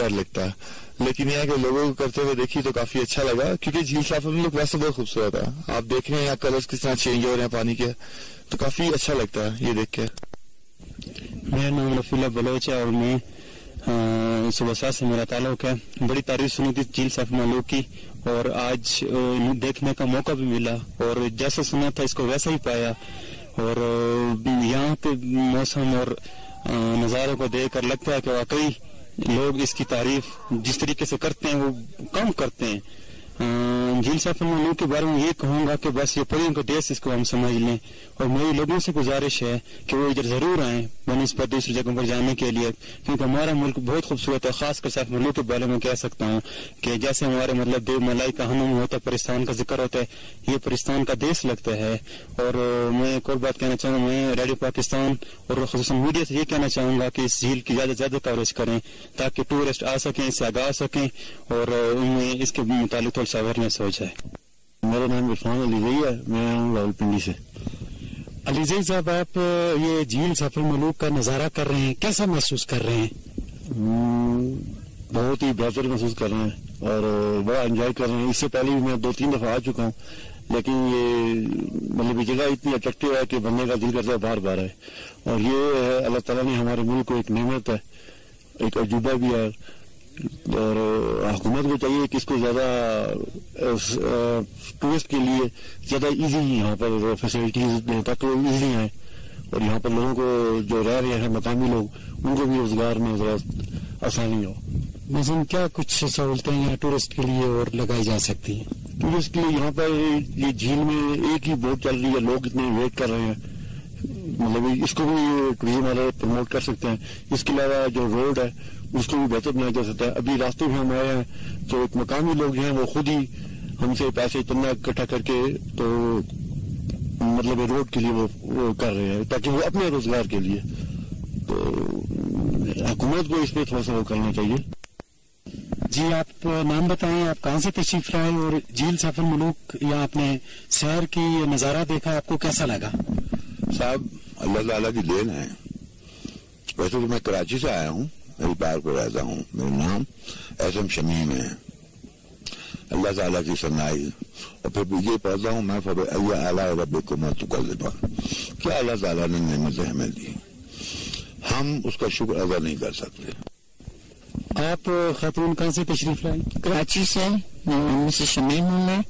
ڈر لگتا ہے، لیکن یہاں کے لوگوں کو کرتے ہوئے دیکھی تو کافی اچھا لگا، کیونکہ جھیل سافر ملک ویسے بہت خوبصورت ہے. آپ دیکھ رہے ہیں یہاں کلرز کس طرح چینج ہو رہے ہیں پانی کے، تو کافی اچھا لگتا ہے یہ دیکھ کے. میرا نام رفیع اللہ بلوچ ہے اور میں صبح 7 سے میرا تعلق ہے. بڑی تعریف سنی تھی جھیل سافر ملک کی اور آج دیکھنے کا موقع بھی ملا، اور جیسا سنا تھا اس کو ویسا ہی پایا. اور یہاں پہ موسم اور نظاروں کو دیکھ کر لگتا ہے کہ واقعی لوگ اس کی تعریف جس طریقے سے کرتے ہیں وہ کم کرتے ہیں. جھیل سافر ملک کے بارے میں یہ کہوں گا کہ بس یہ پریوں کا دیش اس کو ہم سمجھ لیں، اور میری لوگوں سے گزارش ہے کہ وہ ادھر ضرور آئیں بنسبت دوسری جگہوں پر جانے کے لیے، کیونکہ ہمارا ملک بہت خوبصورت ہے. خاص کر سافر ملک کے بارے میں کہہ سکتا ہوں کہ جیسے ہمارے مطلب دیو ملائی کا ہنم ہوتا ہے، پرستان کا ذکر ہوتا ہے، یہ پرستان کا دیش لگتا ہے. اور میں ایک اور بات کہنا چاہوں گا، میں ریڈیو پاکستان اور خصوصاً میڈیا سے یہ کہنا چاہوں گا کہ اس جھیل کی زیادہ سے زیادہ کوریج کریں تاکہ ٹورسٹ آ سکیں، اس سے آگاہ سکیں اور ان میں اس کے متعلق تھوڑا سا اویئرنیس ہو جائے. میرا نام عرفان علی زئی ہے، میں ہوں راولپنڈی سے. علی زئی صاحب، آپ یہ جھیل سافر ملوک کا نظارہ کر رہے ہیں، کیسا محسوس کر رہے ہیں؟ بہت ہی بہتر محسوس کر رہے ہیں اور بڑا انجوائے کر رہے ہیں. اس سے پہلے بھی میں 2-3 دفعہ آ چکا ہوں، لیکن یہ مطلب یہ جگہ اتنی اٹریکٹیو ہے کہ بندے کا دل کرتا ہے بار بار ہے. اور یہ ہے اللہ تعالیٰ نے ہمارے ملک کو ایک نعمت ہے، ایک عجوبہ بھی ہے، اور حکومت کو چاہیے کہ اس کو زیادہ ٹورسٹ کے لیے زیادہ ایزی یہاں پر فیسلٹیز دیں تاکہ وہ ایزی آئیں، اور یہاں پر لوگوں کو جو رہ رہے ہیں مقامی لوگ ان کو بھی روزگار میں ذرا آسانی ہو. مثلاً کیا کچھ سہولتیں یہاں ٹورسٹ کے لیے اور لگائی جا سکتی ہیں؟ ٹورسٹ کے لیے یہاں پر یہ جھیل میں ایک ہی بوٹ چل رہی ہے، لوگ اتنے ویٹ کر رہے ہیں، مطلب اس کو بھی ٹوریزم والے پروموٹ کر سکتے ہیں. اس کے علاوہ جو روڈ ہے اس کو بھی بہتر بنایا جا سکتا ہے. ابھی راستے میں ہم آئے ہیں تو ایک مقامی لوگ ہیں وہ خود ہی ہم سے پیسے اتنا اکٹھا کر کے تو مطلب روڈ کے لیے وہ کر رہے ہیں تاکہ وہ اپنے روزگار کے لیے. تو حکومت کو اس پہ تھوڑا سا وہ کرنا چاہیے. جی، آپ نام بتائیں، آپ کہاں سے تشریف لائے اور جھیل سافر ملوک یا آپ نے سیر کی نظارہ دیکھا، آپ کو کیسا لگا؟ صاحب اللہ تعالیٰ کی دین ہے. ویسے تو میں کراچی سے آیا ہوں، میری پار کو رہتا ہوں. میرا نام اعظم شمیم ہے. اللہ تعالیٰ کی ثنائی اور پھر یہ پڑھتا ہوں میں اعلیٰ ربکم تکذبا. کیا اللہ تعالیٰ نے نعمتیں ہمیں دی، ہم اس کا شکر ادا نہیں کر سکتے. آپ خاتون کہاں سے تشریف لائیں؟ کراچی سے. مسز شمیم ہوں میں.